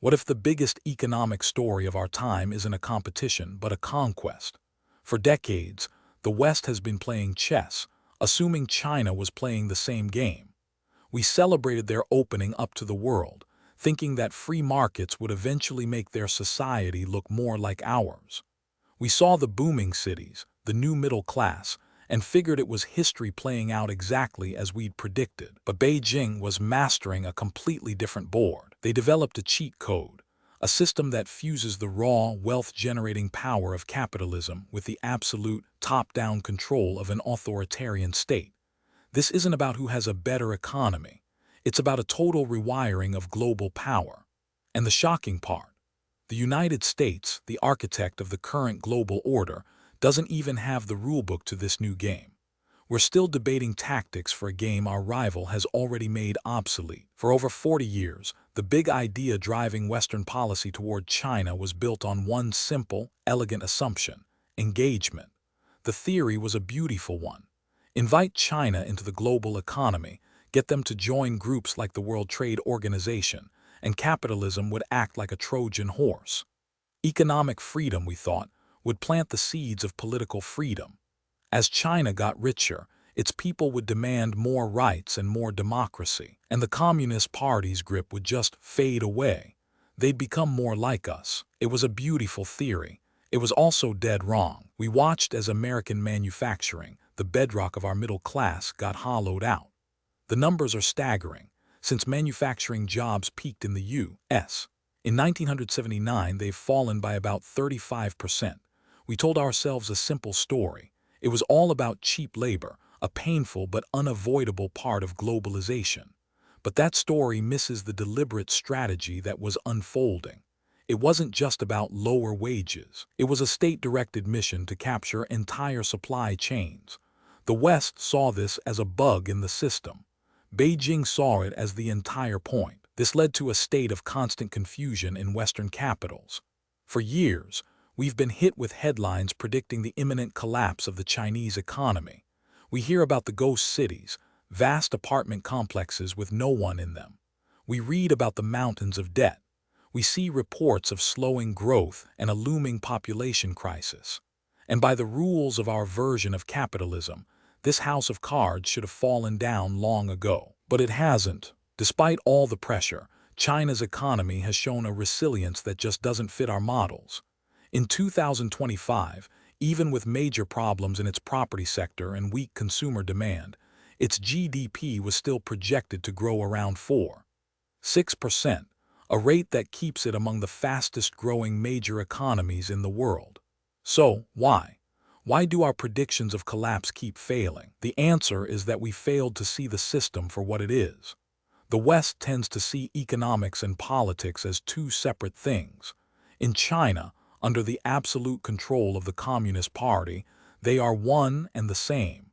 What if the biggest economic story of our time isn't a competition but a conquest? For decades, the West has been playing chess, assuming China was playing the same game. We celebrated their opening up to the world, thinking that free markets would eventually make their society look more like ours. We saw the booming cities, the new middle class, and figured it was history playing out exactly as we'd predicted. But Beijing was mastering a completely different board. They developed a cheat code, a system that fuses the raw, wealth-generating power of capitalism with the absolute, top-down control of an authoritarian state. This isn't about who has a better economy. It's about a total rewiring of global power. And the shocking part, the United States, the architect of the current global order, doesn't even have the rulebook to this new game. We're still debating tactics for a game our rival has already made obsolete. For over 40 years, the big idea driving Western policy toward China was built on one simple, elegant assumption: engagement. The theory was a beautiful one. Invite China into the global economy, get them to join groups like the World Trade Organization, and capitalism would act like a Trojan horse. Economic freedom, we thought, would plant the seeds of political freedom. As China got richer, its people would demand more rights and more democracy, and the Communist Party's grip would just fade away. They'd become more like us. It was a beautiful theory. It was also dead wrong. We watched as American manufacturing, the bedrock of our middle class, got hollowed out. The numbers are staggering. Since manufacturing jobs peaked in the U.S. in 1979, they've fallen by about 35%. We told ourselves a simple story. It was all about cheap labor, a painful but unavoidable part of globalization. But that story misses the deliberate strategy that was unfolding. It wasn't just about lower wages. It was a state-directed mission to capture entire supply chains. The West saw this as a bug in the system. Beijing saw it as the entire point. This led to a state of constant confusion in Western capitals. For years, we've been hit with headlines predicting the imminent collapse of the Chinese economy. We hear about the ghost cities, vast apartment complexes with no one in them. We read about the mountains of debt. We see reports of slowing growth and a looming population crisis. And by the rules of our version of capitalism, this house of cards should have fallen down long ago. But it hasn't. Despite all the pressure, China's economy has shown a resilience that just doesn't fit our models. In 2025, even with major problems in its property sector and weak consumer demand, its GDP was still projected to grow around 4.6%, a rate that keeps it among the fastest-growing major economies in the world. So, why? Why do our predictions of collapse keep failing? The answer is that we failed to see the system for what it is. The West tends to see economics and politics as two separate things. In China, under the absolute control of the Communist Party, they are one and the same.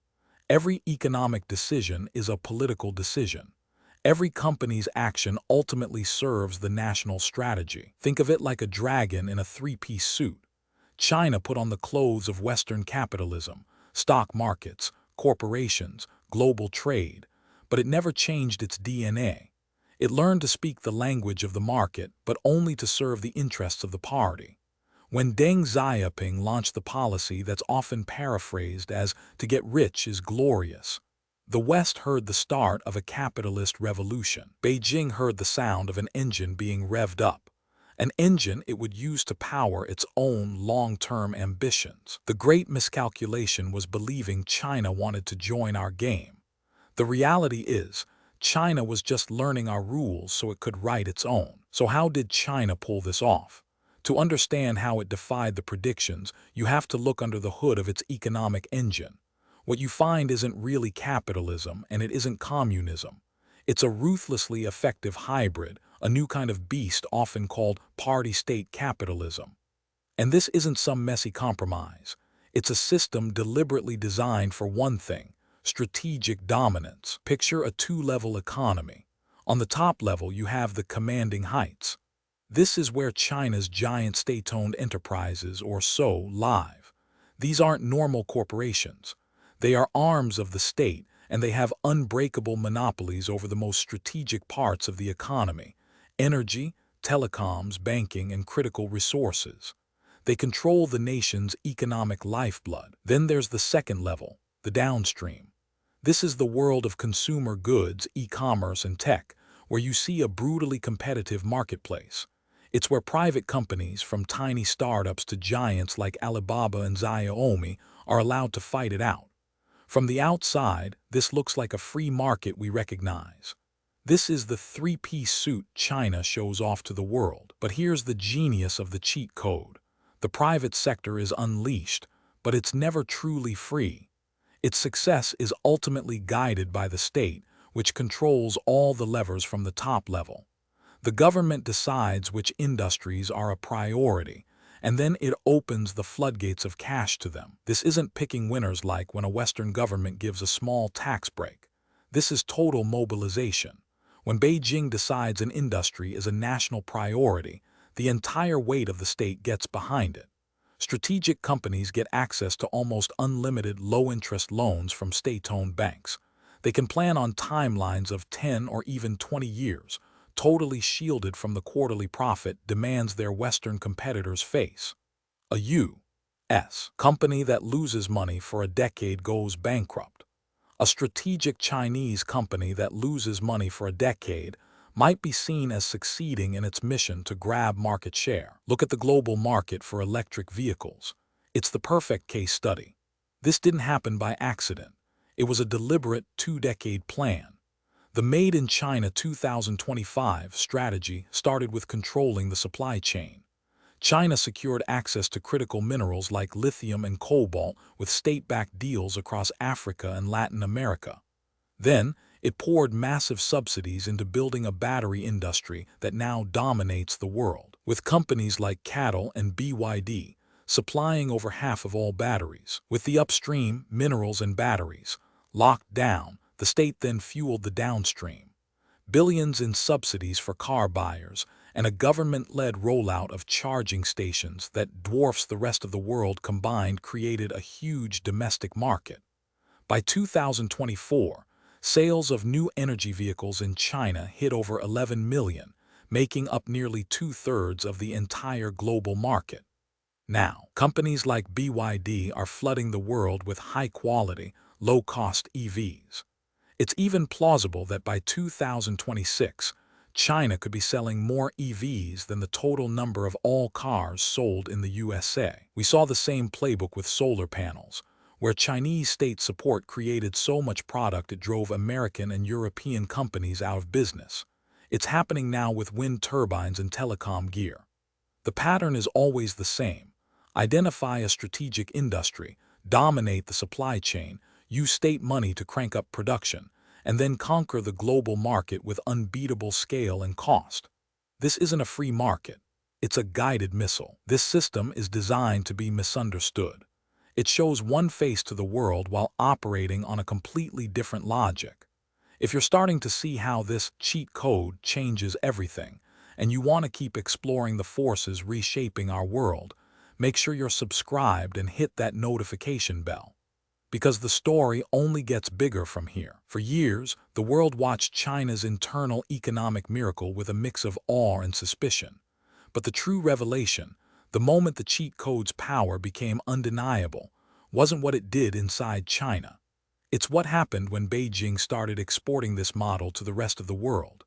Every economic decision is a political decision. Every company's action ultimately serves the national strategy. Think of it like a dragon in a three-piece suit. China put on the clothes of Western capitalism, stock markets, corporations, global trade, but it never changed its DNA. It learned to speak the language of the market, but only to serve the interests of the party. When Deng Xiaoping launched the policy that's often paraphrased as "to get rich is glorious," the West heard the start of a capitalist revolution. Beijing heard the sound of an engine being revved up. An engine it would use to power its own long-term ambitions. The great miscalculation was believing China wanted to join our game. The reality is, China was just learning our rules so it could write its own. So how did China pull this off? To understand how it defied the predictions, you have to look under the hood of its economic engine. What you find isn't really capitalism, and it isn't communism. It's a ruthlessly effective hybrid, a new kind of beast often called party-state capitalism. And this isn't some messy compromise. It's a system deliberately designed for one thing: strategic dominance. Picture a two-level economy. On the top level, you have the commanding heights. This is where China's giant state-owned enterprises, or so, live. These aren't normal corporations. They are arms of the state, and they have unbreakable monopolies over the most strategic parts of the economy: energy, telecoms, banking, and critical resources. They control the nation's economic lifeblood. Then there's the second level, the downstream. This is the world of consumer goods, e-commerce, and tech, where you see a brutally competitive marketplace. It's where private companies, from tiny startups to giants like Alibaba and Xiaomi, are allowed to fight it out. From the outside, this looks like a free market we recognize. This is the three-piece suit China shows off to the world. But here's the genius of the cheat code. The private sector is unleashed, but it's never truly free. Its success is ultimately guided by the state, which controls all the levers from the top level. The government decides which industries are a priority, and then it opens the floodgates of cash to them. This isn't picking winners like when a Western government gives a small tax break. This is total mobilization. When Beijing decides an industry is a national priority, the entire weight of the state gets behind it. Strategic companies get access to almost unlimited low-interest loans from state-owned banks. They can plan on timelines of 10 or even 20 years, totally shielded from the quarterly profit demands their Western competitors face. A U.S. company that loses money for a decade goes bankrupt. A strategic Chinese company that loses money for a decade might be seen as succeeding in its mission to grab market share. Look at the global market for electric vehicles. It's the perfect case study. This didn't happen by accident. It was a deliberate two-decade plan. The Made in China 2025 strategy started with controlling the supply chain. China secured access to critical minerals like lithium and cobalt with state-backed deals across Africa and Latin America. Then, it poured massive subsidies into building a battery industry that now dominates the world, with companies like CATL and BYD supplying over half of all batteries. With the upstream, minerals and batteries, locked down, the state then fueled the downstream. Billions in subsidies for car buyers and a government-led rollout of charging stations that dwarfs the rest of the world combined created a huge domestic market. By 2024, sales of new energy vehicles in China hit over 11 million, making up nearly two-thirds of the entire global market. Now, companies like BYD are flooding the world with high-quality, low-cost EVs. It's even plausible that by 2026, China could be selling more EVs than the total number of all cars sold in the USA. We saw the same playbook with solar panels, where Chinese state support created so much product it drove American and European companies out of business. It's happening now with wind turbines and telecom gear. The pattern is always the same. Identify a strategic industry, dominate the supply chain, use state money to crank up production, and then conquer the global market with unbeatable scale and cost. This isn't a free market. It's a guided missile. This system is designed to be misunderstood. It shows one face to the world while operating on a completely different logic. If you're starting to see how this cheat code changes everything, and you want to keep exploring the forces reshaping our world, make sure you're subscribed and hit that notification bell. Because the story only gets bigger from here. For years, the world watched China's internal economic miracle with a mix of awe and suspicion. But the true revelation, the moment the cheat code's power became undeniable, wasn't what it did inside China. It's what happened when Beijing started exporting this model to the rest of the world.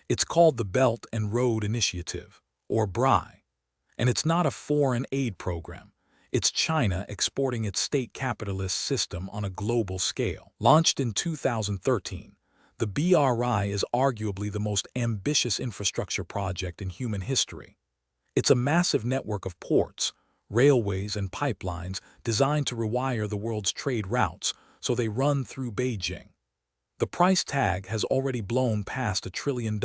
It's called the Belt and Road Initiative, or BRI. And it's not a foreign aid program. It's China exporting its state capitalist system on a global scale. Launched in 2013, the BRI is arguably the most ambitious infrastructure project in human history. It's a massive network of ports, railways, and pipelines designed to rewire the world's trade routes so they run through Beijing. The price tag has already blown past $1 trillion,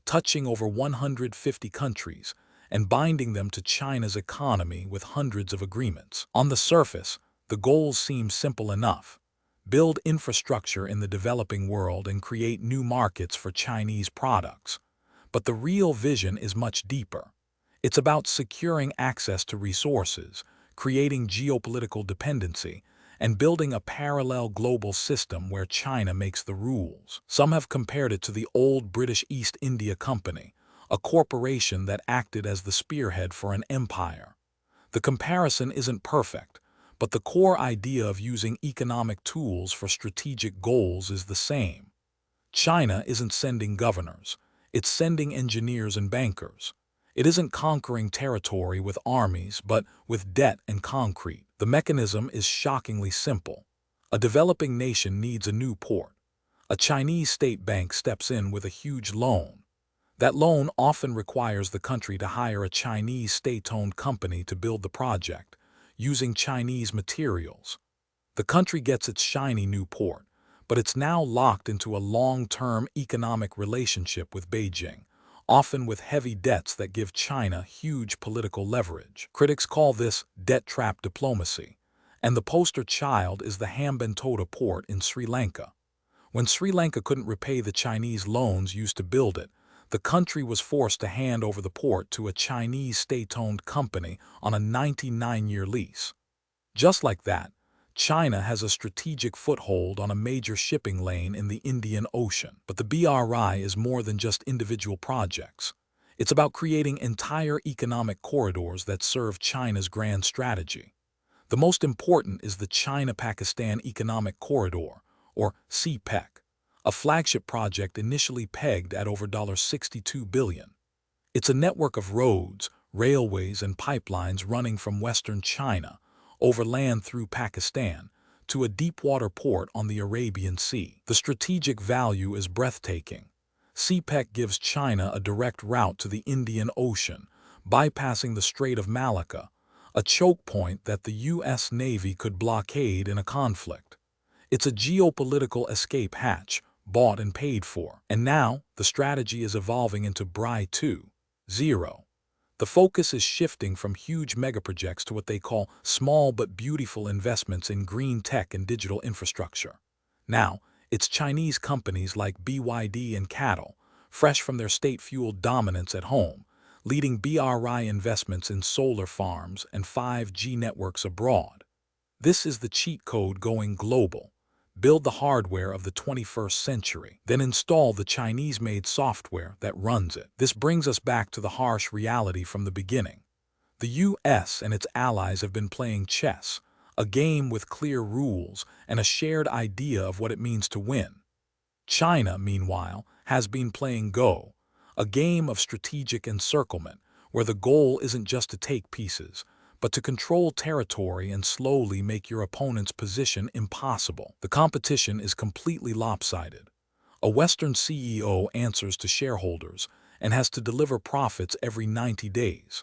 touching over 150 countries, and binding them to China's economy with hundreds of agreements. On the surface, the goals seem simple enough. Build infrastructure in the developing world and create new markets for Chinese products. But the real vision is much deeper. It's about securing access to resources, creating geopolitical dependency, and building a parallel global system where China makes the rules. Some have compared it to the old British East India Company, a corporation that acted as the spearhead for an empire. The comparison isn't perfect, but the core idea of using economic tools for strategic goals is the same. China isn't sending governors, it's sending engineers and bankers. It isn't conquering territory with armies, but with debt and concrete. The mechanism is shockingly simple. A developing nation needs a new port. A Chinese state bank steps in with a huge loan. That loan often requires the country to hire a Chinese state-owned company to build the project, using Chinese materials. The country gets its shiny new port, but it's now locked into a long-term economic relationship with Beijing, often with heavy debts that give China huge political leverage. Critics call this debt trap diplomacy, and the poster child is the Hambantota port in Sri Lanka. When Sri Lanka couldn't repay the Chinese loans used to build it, the country was forced to hand over the port to a Chinese state-owned company on a 99-year lease. Just like that, China has a strategic foothold on a major shipping lane in the Indian Ocean. But the BRI is more than just individual projects. It's about creating entire economic corridors that serve China's grand strategy. The most important is the China-Pakistan Economic Corridor, or CPEC, a flagship project initially pegged at over $62 billion. It's a network of roads, railways, and pipelines running from western China, over land through Pakistan, to a deepwater port on the Arabian Sea. The strategic value is breathtaking. CPEC gives China a direct route to the Indian Ocean, bypassing the Strait of Malacca, a choke point that the U.S. Navy could blockade in a conflict. It's a geopolitical escape hatch, bought and paid for. And now, the strategy is evolving into BRI 2.0. The focus is shifting from huge megaprojects to what they call small but beautiful investments in green tech and digital infrastructure. Now, it's Chinese companies like BYD and CATL, fresh from their state-fueled dominance at home, leading BRI investments in solar farms and 5G networks abroad. This is the cheat code going global. Build the hardware of the 21st century, then install the Chinese-made software that runs it. This brings us back to the harsh reality from the beginning. The U.S. and its allies have been playing chess, a game with clear rules and a shared idea of what it means to win. China, meanwhile, has been playing Go, a game of strategic encirclement, where the goal isn't just to take pieces, but to control territory and slowly make your opponent's position impossible. The competition is completely lopsided. A Western CEO answers to shareholders and has to deliver profits every 90 days.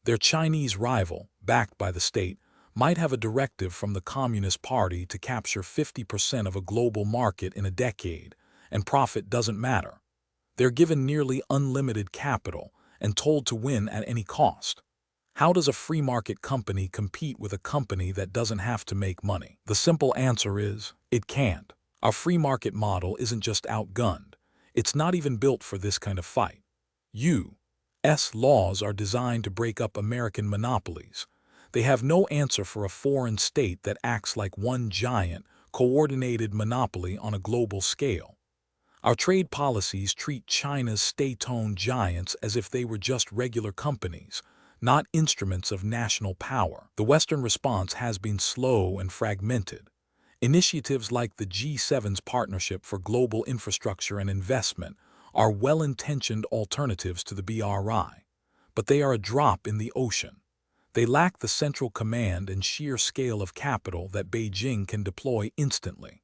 Their Chinese rival, backed by the state, might have a directive from the Communist Party to capture 50% of a global market in a decade, and profit doesn't matter. They're given nearly unlimited capital and told to win at any cost. How does a free market company compete with a company that doesn't have to make money? The simple answer is, it can't. Our free market model isn't just outgunned. It's not even built for this kind of fight. U.S. laws are designed to break up American monopolies. They have no answer for a foreign state that acts like one giant, coordinated monopoly on a global scale. Our trade policies treat China's state-owned giants as if they were just regular companies, not instruments of national power. The Western response has been slow and fragmented. Initiatives like the G7's Partnership for Global Infrastructure and Investment are well-intentioned alternatives to the BRI, but they are a drop in the ocean. They lack the central command and sheer scale of capital that Beijing can deploy instantly.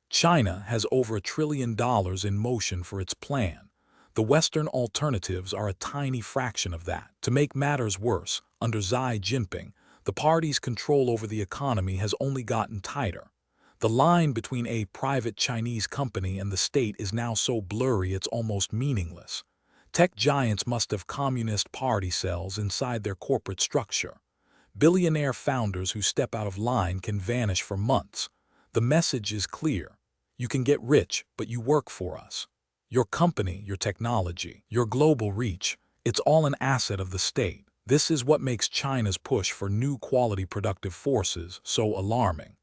China has over $1 trillion in motion for its plan. The Western alternatives are a tiny fraction of that. To make matters worse, under Xi Jinping, the party's control over the economy has only gotten tighter. The line between a private Chinese company and the state is now so blurry it's almost meaningless. Tech giants must have Communist Party cells inside their corporate structure. Billionaire founders who step out of line can vanish for months. The message is clear. You can get rich, but you work for us. Your company, your technology, your global reach, it's all an asset of the state. This is what makes China's push for new quality productive forces so alarming.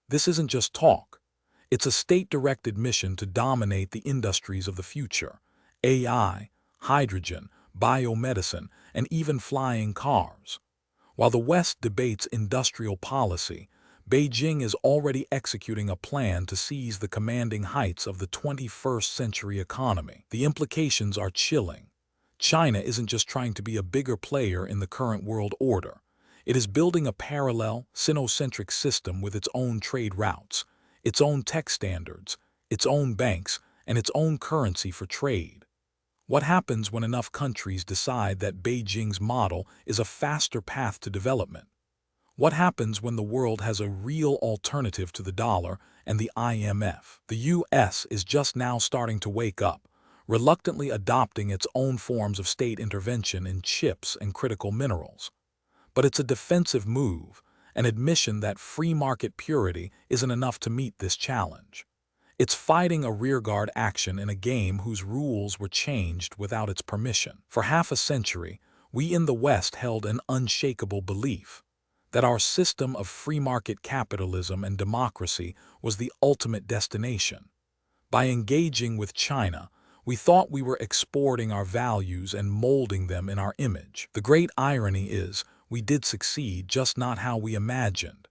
This isn't just talk. It's a state-directed mission to dominate the industries of the future: AI, hydrogen, biomedicine, and even flying cars. While the West debates industrial policy, Beijing is already executing a plan to seize the commanding heights of the 21st century economy. The implications are chilling. China isn't just trying to be a bigger player in the current world order. It is building a parallel, Sinocentric system with its own trade routes, its own tech standards, its own banks, and its own currency for trade. What happens when enough countries decide that Beijing's model is a faster path to development? What happens when the world has a real alternative to the dollar and the IMF? The US is just now starting to wake up, reluctantly adopting its own forms of state intervention in chips and critical minerals. But it's a defensive move, an admission that free market purity isn't enough to meet this challenge. It's fighting a rearguard action in a game whose rules were changed without its permission. For half a century, we in the West held an unshakable belief that our system of free market capitalism and democracy was the ultimate destination. By engaging with China, we thought we were exporting our values and molding them in our image. The great irony is, we did succeed, just not how we imagined.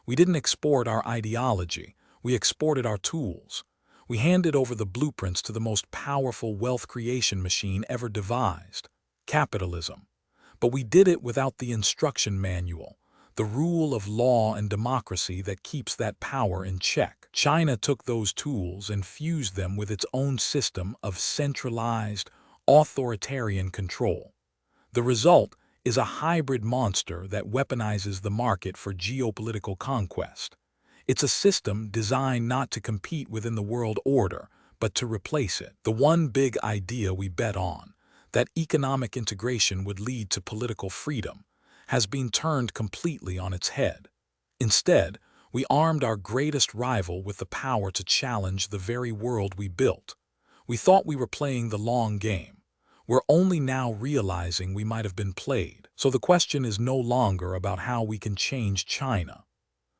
We didn't export our ideology. We exported our tools. We handed over the blueprints to the most powerful wealth creation machine ever devised, capitalism. But we did it without the instruction manual, the rule of law and democracy that keeps that power in check. China took those tools and fused them with its own system of centralized, authoritarian control. The result is a hybrid monster that weaponizes the market for geopolitical conquest. It's a system designed not to compete within the world order, but to replace it. The one big idea we bet on, that economic integration would lead to political freedom, has been turned completely on its head. Instead, we armed our greatest rival with the power to challenge the very world we built. We thought we were playing the long game. We're only now realizing we might have been played. So the question is no longer about how we can change China.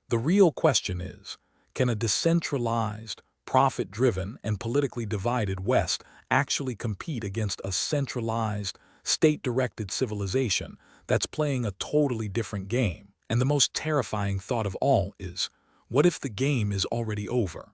The real question is, can a decentralized, profit-driven, and politically divided West actually compete against a centralized, state-directed civilization that's playing a totally different game? And the most terrifying thought of all is, what if the game is already over?